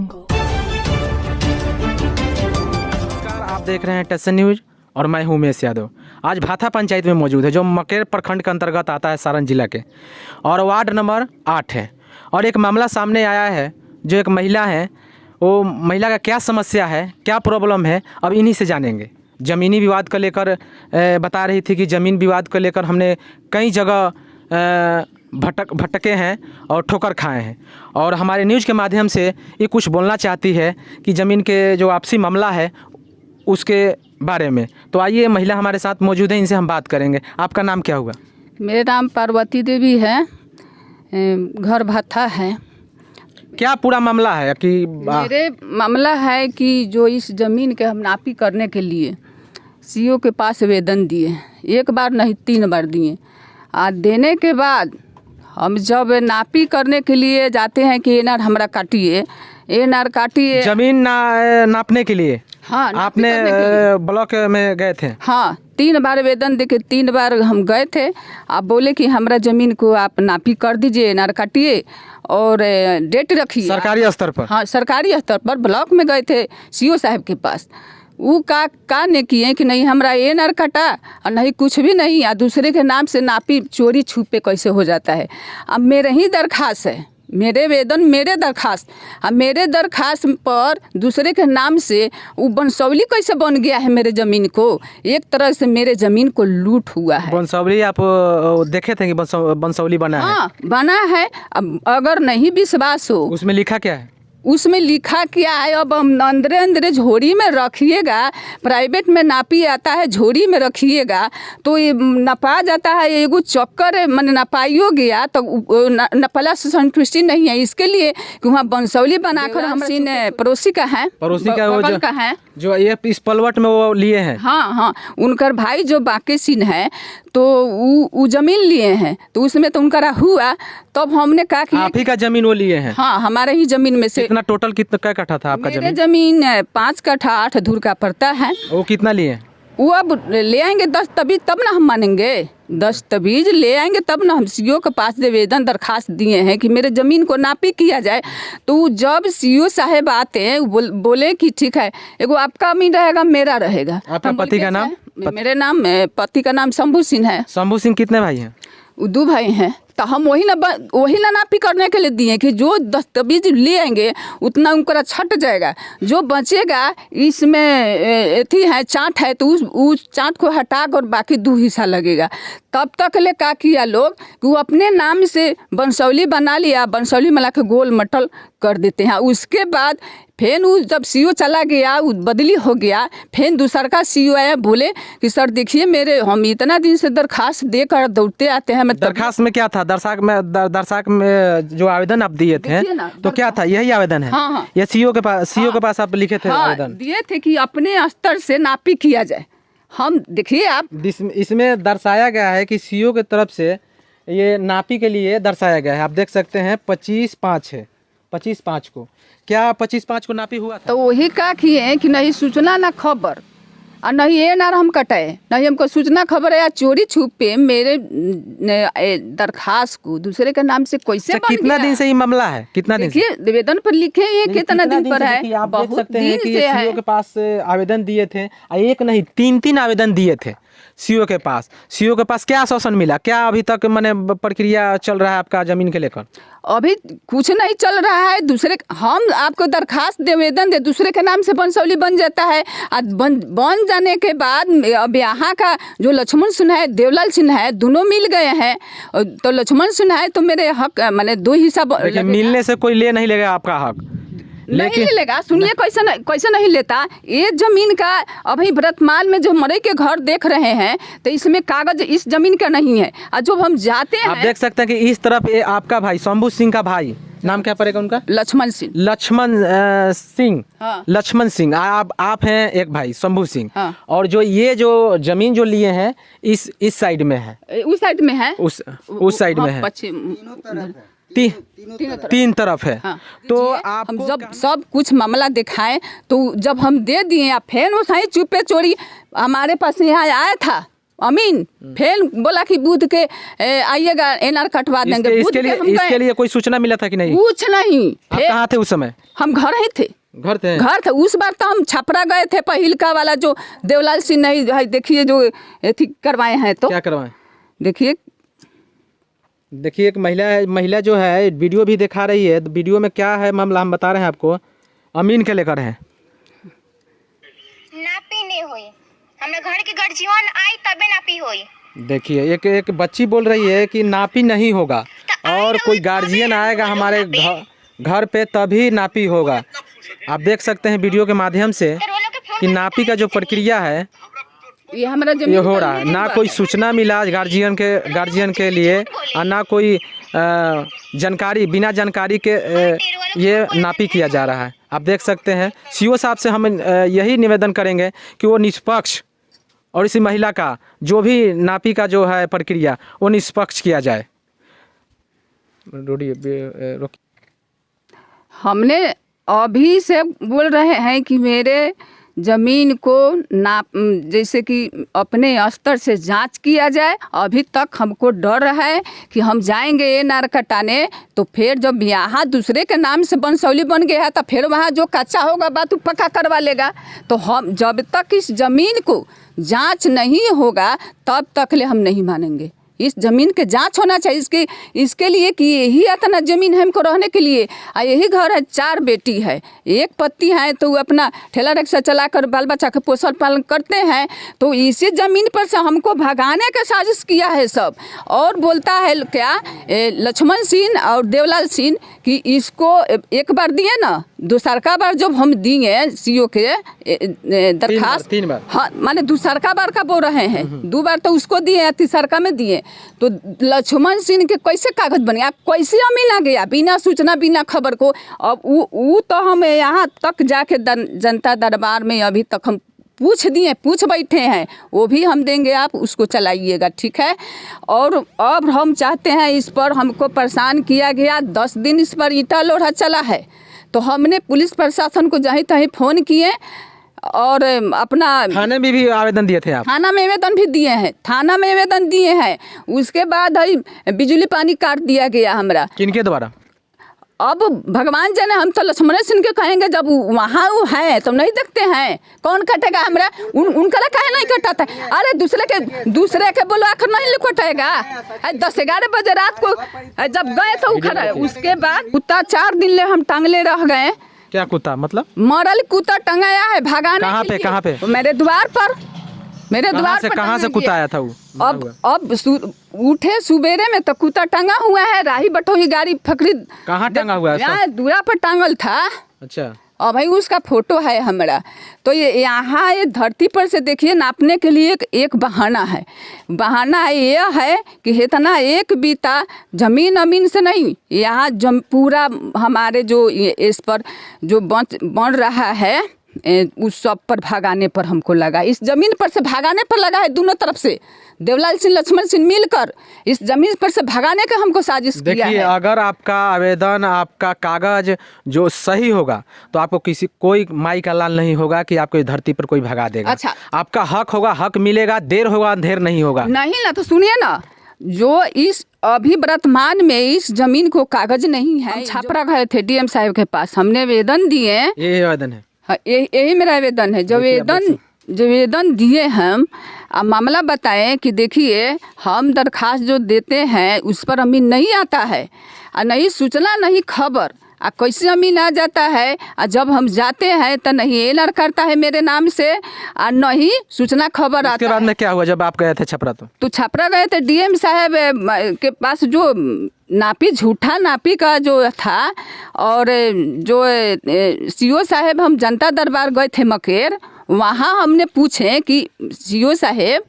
नमस्कार, आप देख रहे हैं टेसन न्यूज और मैं हूं उमेश यादव। आज भाथा पंचायत में मौजूद है जो मकेर प्रखंड के अंतर्गत आता है सारण जिला के, और वार्ड नंबर 8 है। और एक मामला सामने आया है जो एक महिला है, वो महिला का क्या समस्या है, क्या प्रॉब्लम है, अब इन्हीं से जानेंगे। ज़मीनी विवाद को लेकर बता रही थी कि ज़मीन विवाद को लेकर हमने कई जगह भटके हैं और ठोकर खाए हैं, और हमारे न्यूज़ के माध्यम से ये कुछ बोलना चाहती है कि ज़मीन के जो आपसी मामला है उसके बारे में। तो आइए, महिला हमारे साथ मौजूद है, इनसे हम बात करेंगे। आपका नाम क्या हुआ? मेरा नाम पार्वती देवी है, घर भाथा है। क्या पूरा मामला है कि मेरे मामला है कि जो इस ज़मीन के हम नापी करने के लिए सीओ के पास आवेदन दिए, एक बार नहीं 3 बार दिए। देने के बाद हम जब नापी करने के लिए जाते हैं कि एनआर हमरा काटिए, एनआर काटिए ज़मीन नापने के लिए। हाँ, आपने ब्लॉक में गए थे? हाँ, 3 बार आवेदन देके 3 बार हम गए थे। आप बोले कि हमरा ज़मीन को आप नापी कर दीजिए, एनआर काटिए और डेट रखिए सरकारी स्तर पर। हाँ, सरकारी स्तर पर ब्लॉक में गए थे सीओ साहब के पास। वो का ने किए कि नहीं हमरा एनआर कटा और नहीं कुछ भी नहीं, या दूसरे के नाम से नापी चोरी छुपे कैसे हो जाता है। अब मेरे ही दरखास्त है, मेरे आवेदन, मेरे दरखास्त, अब मेरे दरखास्त पर दूसरे के नाम से वो बंसौली कैसे बन गया है मेरे ज़मीन को। एक तरह से मेरे ज़मीन को लूट हुआ है। बंसौली आप देखे थे कि बंसौली बना है? हाँ, बना है। अब अगर नहीं विश्वास हो, उसमें लिखा क्या है? उसमें लिखा क्या है, अब हम अंदरे अंदरे झोरी में रखिएगा, प्राइवेट में नापी आता है, झोरी में रखिएगा तो ये नपा जाता है। एगो चक्कर है, मैंने नपाइयो गया तो नपला से संतुष्टि नहीं है, इसके लिए कि वहाँ बंसौली बनाकर हम पड़ोसी का है, पड़ोसी का वो बगल का है जो ये इस पलवट में वो लिए हैं। हाँ हाँ, उनकर भाई जो बाकी सिंह है तो वो ज़मीन लिए हैं, तो उसमें तो उनका हुआ। तब हमने कहा कि आप ही का ज़मीन वो लिए हैं? हाँ, हमारे ही ज़मीन में से। कितना टोटल कितना क्या कट्ठा था आपका मेरे ज़मीन? ज़मीन 5 कट्ठा 8 धूर का पड़ता है। वो कितना लिए? वो अब ले आएंगे दस्तावेज तब ना हम मानेंगे, दस्तावेज ले आएंगे तब ना। हम सीओ के पास आवेदन दरखास्त दिए हैं कि मेरे ज़मीन को नापी किया जाए। तो जब सीओ साहब आते हैं बोले कि ठीक है, एगो आपका अमीन रहेगा, मेरा रहेगा। आपका पति का नाम? मेरे नाम पति का नाम शंभू सिंह है। शंभू सिंह कितने भाई हैं? 2 भाई हैं। तो हम वही ना नापी करने के लिए दिए कि जो दस्तावेज ले आएंगे उतना उनका छट जाएगा, जो बचेगा इसमें एथी है चाट है तो उस चाट को हटा कर बाकी 2 हिस्सा लगेगा। तब तक ले का किया लोग कि वो अपने नाम से बंसौली बना लिया, बंसौली मिला के गोल मटल कर देते हैं। उसके बाद फिर वो जब सीओ चला गया, वो बदली हो गया, फिर दूसरा का सीओ आया, बोले कि सर देखिए मेरे हम इतना दिन से दरखास्त देकर दौड़ते आते हैं। दरखास्त में क्या था? दरखास्त में जो आवेदन आप दिए थे तो क्या था? यही आवेदन है? हाँ हाँ, ये सीओ के पास आप लिखे थे? हाँ, आवेदन दिए थे कि अपने स्तर से नापी किया जाए। हम देखिए आप, इसमें दर्शाया गया है कि सीओ की तरफ से ये नापी के लिए दर्शाया गया है। आप देख सकते हैं 25/5 है, 25/5 को। क्या 25/5 को नापी हुआ था? तो वही का किए कि नहीं सूचना ना खबर और नहीं एनआर हम कटाए, नहीं हमको सूचना खबर है, या चोरी छुपे मेरे दरखास्त को दूसरे के नाम से कैसे बन कितना गया? दिन से ये मामला है? कितना दिन से? देखिए आवेदन पर लिखे ये कितना दिन पर है? आप देख बहुत सकते हैं दिन कि से सीओ है। के पास आवेदन दिए थे, एक नहीं 3 आवेदन दिए थे सीओ के पास। सीओ के पास क्या आश्वासन मिला? क्या अभी तक माने प्रक्रिया चल रहा है आपका जमीन के लेकर? अभी कुछ नहीं चल रहा है। दूसरे हम आपको दरखास्त दे, आवेदन दे, दूसरे के नाम से बंसौली बन जाता है। बन जाने के बाद अब यहाँ का जो लक्ष्मण सिंह है, देवलाल सिंह है, दोनों मिल गए हैं। तो लक्ष्मण सिंह है तो मेरे हक मैंने 2 हिस्सा मिलने से कोई ले नहीं लेगा आपका हक, नहीं लेगा। सुनिए कैसे नहीं लेता। ये जमीन का अभी वर्तमान में जो मरे के घर देख रहे हैं तो इसमें कागज इस जमीन का नहीं है। और जब हम जाते हैं, आप देख सकते हैं कि इस तरफ ये आपका भाई शंभू सिंह का भाई, नाम क्या पड़ेगा उनका? लक्ष्मण सिंह। हाँ। लक्ष्मण सिंह। आप हैं एक भाई शंभू सिंह। हाँ। और जो ये जो जमीन जो लिए हैं इस साइड में है, उस साइड में है, उस साइड में है, पश्चिम 3 तरफ है। हाँ। तो आप हम जब सब कुछ मामला दिखाएं तो जब हम दे दिए, या फिर वो सही चुपे चोरी हमारे पास यहाँ आया था अमीन फिर बोला कि बुध के आइएगा एनआर कटवा देंगे। इसके लिए कोई सूचना मिला था कि नहीं? कुछ नहीं। आप कहाँ थे उस समय? हम घर ही थे। घर थे। उस बार तो हम छपरा गए थे, पहिलका वाला जो देवलाल सिंह नहीं है, देखिए जो एथी करवाए हैं। तो क्या करवाए? देखिए एक महिला जो है वीडियो भी दिखा रही है। वीडियो में क्या है मामला हम बता रहे हैं आपको। अमीन के लेकर है। नापी नहीं हुई, हमने घर के गर्जीवन आई तबे नापी हुई। देखिए एक बच्ची बोल रही है कि नापी नहीं होगा और कोई गार्जियन आएगा हमारे घर पे तभी नापी होगा। आप देख सकते हैं वीडियो के माध्यम से कि नापी का जो प्रक्रिया है ये हमारा ये हो रहा है। ना कोई सूचना मिला गार्जियन के लिए और ना कोई जानकारी, बिना जानकारी के ये नापी किया जा रहा है। आप देख सकते हैं। सीओ साहब से हम यही निवेदन करेंगे कि वो निष्पक्ष और इसी महिला का जो भी नापी का जो है प्रक्रिया वो निष्पक्ष किया जाए। हमने अभी से बोल रहे हैं कि मेरे ज़मीन को नाप, जैसे कि अपने स्तर से जांच किया जाए। अभी तक हमको डर है कि हम जाएंगे एनआर कटाने तो फिर जब यहाँ दूसरे के नाम से बनसौली बन गया है तो फिर वहाँ जो कच्चा होगा बात वो पक्का करवा लेगा। तो हम जब तक इस ज़मीन को जांच नहीं होगा तब तक ले हम नहीं मानेंगे। इस ज़मीन के जांच होना चाहिए इसके लिए कि यही इतना ज़मीन है हमको रहने के लिए। यही घर है, 4 बेटी है, एक पति है तो वो अपना ठेला रिक्शा चला कर बाल बच्चा के पोषण पालन करते हैं। तो इसी ज़मीन पर से हमको भगाने का साजिश किया है सब। और बोलता है क्या लक्ष्मण सिंह और देवलाल सिंह कि इसको एक बार दिए ना, दूसरका बार जब हम दिए सीओ के दरखास्त 3 बार, हाँ माने दूसरका बार का बोल रहे हैं, 2 बार तो उसको दिए, तीसरका में दिए। तो लक्ष्मण सिंह के कैसे कागज बन गया, कैसे अमीन आ गया बिना सूचना बिना खबर को। अब वो तो हम यहाँ तक जाके जनता दरबार में अभी तक हम पूछ बैठे हैं, वो भी हम देंगे, आप उसको चलाइएगा, ठीक है। और अब हम चाहते हैं, इस पर हमको परेशान किया गया, 10 दिन इस पर ईंटा लोढ़ा चला है। तो हमने पुलिस प्रशासन को जहीं तहीं फ़ोन किए और अपना थाने में भी आवेदन दिए थे आप? थाना में आवेदन भी दिए हैं, थाना में आवेदन दिए हैं। उसके बाद बिजली पानी काट दिया गया हमरा। किनके द्वारा? अब भगवान जाने, हम तो लक्ष्मण सिंह के कहेंगे, जब वहाँ वो है तो नहीं देखते हैं, कौन कटेगा हमरा? उनका काहे नहीं कटाता? अरे दूसरे के बोलवा कर नहीं कटेगा। 10-11 बजे रात को जब गए तो उखड़ा। उसके बाद कुत्ता 4 दिन ले हम टांगले रह गए। क्या कुत्ता मतलब? मरल कुत्ता टंगाया है भगाने। कहाँ पे? मेरे द्वार पर। मेरे द्वार पर कहाँ से कुत्ता आया था वो? अब उठे सुबेरे में तो कुत्ता टंगा हुआ है, राही बटोही गाड़ी फकरी। कहाँ टंगा हुआ है? यहाँ दूरा पर टांगल था। अच्छा। और भाई उसका फोटो है हमारा। तो ये यहाँ ये धरती पर से देखिए नापने के लिए एक बहाना है। बहाना है ये है कि इतना एक बीता जमीन अमीन से नहीं, यहाँ पूरा हमारे जो इस पर जो बन रहा है उस सब पर भागाने पर हमको लगा, इस जमीन पर से भागाने पर लगा है। दोनों तरफ से देवलाल सिंह लक्ष्मण सिंह मिलकर इस जमीन पर से भागाने का हमको साजिश किया है। देखिए, अगर आपका आवेदन, आपका कागज जो सही होगा तो आपको कोई माई का लाल नहीं होगा कि आपको इस धरती पर कोई भगा देगा। अच्छा, आपका हक होगा, हक मिलेगा, देर होगा अंधेर नहीं होगा। नहीं ना, तो सुनिए ना, जो इस अभी वर्तमान में इस जमीन को कागज नहीं है, छापरा गए थे डीएम साहब के पास, हमने आवेदन दिए। ये आवेदन है? हाँ, यही मेरा आवेदन है। जो आवेदन दिए हम मामला बताएं कि देखिए हम दरखास्त जो देते हैं उस पर अमीन नहीं आता है, और नहीं सूचना नहीं खबर, कैसे अमीन आ जाता है। जब हम जाते हैं तो नहीं एनआर करता है मेरे नाम से, और नहीं सूचना खबर आता है। उसके बाद में क्या हुआ जब आप गए थे छपरा? तो छपरा गए थे डीएम साहब के पास, जो नापी झूठा नापी का जो था, और जो सीओ साहब हम जनता दरबार गए थे मकेर, वहाँ हमने पूछे कि सीओ साहब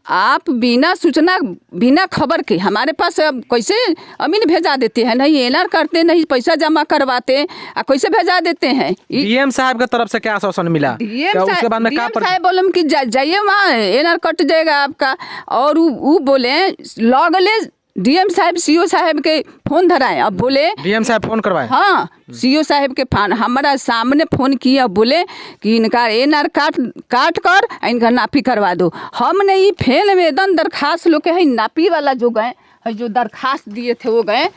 आप बिना सूचना बिना खबर के हमारे पास कैसे अमीन भेजा देते हैं, नहीं एनआर करते, नहीं पैसा जमा करवाते, कैसे भेजा देते हैं? डीएम साहब की तरफ से क्या आश्वासन मिला? उसके बाद में क्या साहब बोले कि जाइए वहाँ एनआर कट जाएगा आपका। और वो बोले लगले डीएम साहब सीओ साहब के फ़ोन धराए, अब बोले डीएम साहब फोन करवाए। हाँ, सीओ साहब के फोन हमारा सामने फ़ोन किया, बोले कि इनका एनआर काट कर इनका नापी करवा दो। हमने ये फेल आवेदन दरखास्त लोग के है नापी वाला जो गए है, जो दरखास्त दिए थे वो गए,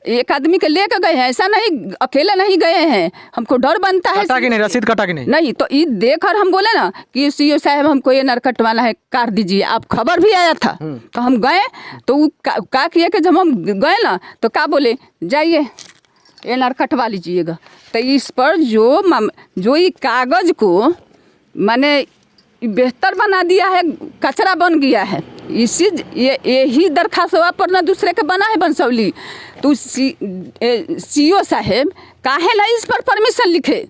एक आदमी के लेकर गए हैं, ऐसा नहीं अकेले नहीं गए हैं। हमको डर बनता है। कटा कि नहीं, रसीद कटा कि नहीं? नहीं, तो ये देखकर हम बोले ना कि सीओ साहब हमको एनआर कटवाना है, काट दीजिए। आप खबर भी आया था तो हम गए, तो वो का किया कि जब हम गए ना तो क्या बोले, जाइए एनआर कटवा लीजिएगा। तो इस पर जो ये कागज़ को माने बेहतर बना दिया है, कचरा बन गया है। इसी यही दरखास्त पर ना दूसरे के बना है बंसौली। तो सीओ साहब काहे ला इस पर परमिशन लिखे?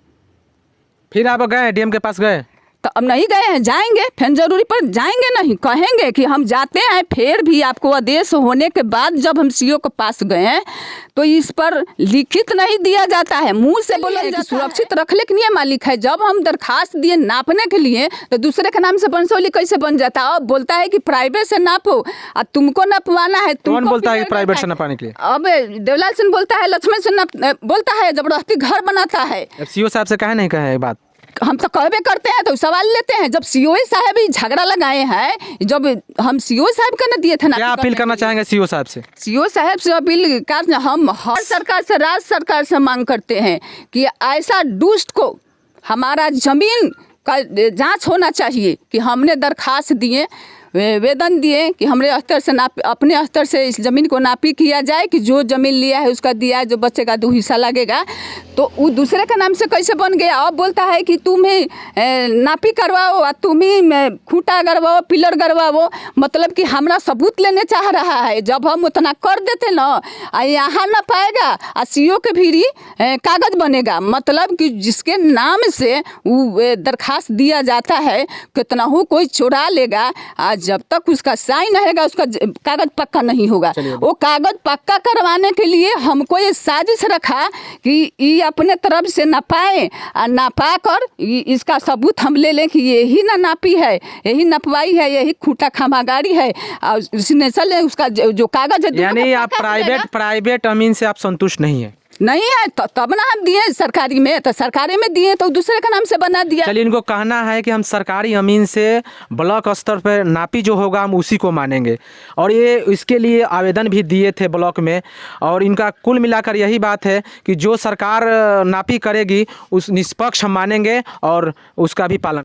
फिर आप गए डीएम के पास गए? तो अब नहीं गए हैं, जाएंगे, फिर जरूरी पर जाएंगे नहीं, कहेंगे कि हम जाते हैं। फिर भी आपको आदेश होने के बाद जब हम सीओ के पास गए हैं तो इस पर लिखित नहीं दिया जाता है, मुंह से बोला जाता है सुरक्षित रखने के लिए मालिक है। जब हम दरखास्त दिए नापने के लिए तो दूसरे के नाम से बंसौली कैसे बन जाता है? अब बोलता है कि प्राइवेट से नापो और तुमको नपवाना है। कौन बोलता है प्राइवेट से नपाने के लिए? अब देवलाल सिंह बोलता है, लक्ष्मण सिंह बोलता है, जबरदस्ती घर बनाता है। सीओ साहब से कहे नहीं कहे बात? हम तो कहबे करते हैं तो सवाल लेते हैं। जब सीओ साहब ही झगड़ा लगाए हैं, जब हम सीओ साहब का ना दिए थे ना, क्या अपील करना चाहेंगे सीओ साहब से? सीओ साहब से अपील कर, हम हर सरकार से, राज्य सरकार से मांग करते हैं कि ऐसा दुष्ट को हमारा जमीन का जांच होना चाहिए कि हमने दरखास्त दिए, वेदन दिए कि हमारे स्तर से अपने स्तर से इस ज़मीन को नापी किया जाए कि जो ज़मीन लिया है उसका दिया है, जो बच्चेगा 2 हिस्सा लगेगा। तो वो दूसरे का नाम से कैसे बन गया? अब बोलता है कि तुम ही नापी करवाओ और तुम ही खूंटा गड़वाओ, पिलर गड़वाओ। मतलब कि हमारा सबूत लेने चाह रहा है। जब हम उतना कर देते ना, यहाँ ना पाएगा और सीओ के भी कागज़ बनेगा। मतलब कि जिसके नाम से वो दरखास्त दिया जाता है, कितना हो कोई चुरा लेगा, आज जब तक उसका साइन रहेगा उसका कागज पक्का नहीं होगा। वो कागज पक्का करवाने के लिए हमको ये साजिश रखा कि ये अपने तरफ से नपाए और नपा कर इसका सबूत हम ले लें कि यही ना नापी है, यही नपवाई है, यही खूंटा खमागाड़ी है और इसने चले उसका जो कागज है। यानी आप प्राइवेट अमीन से आप संतुष्ट नहीं है? नहीं है, तब ना हम दिए सरकारी में, तो सरकारी में दिए तो दूसरे का नाम से बना दिया। चलिए, इनको कहना है कि हम सरकारी अमीन से ब्लॉक स्तर पर नापी जो होगा हम उसी को मानेंगे, और ये इसके लिए आवेदन भी दिए थे ब्लॉक में। और इनका कुल मिलाकर यही बात है कि जो सरकार नापी करेगी उस निष्पक्ष हम मानेंगे और उसका भी पालन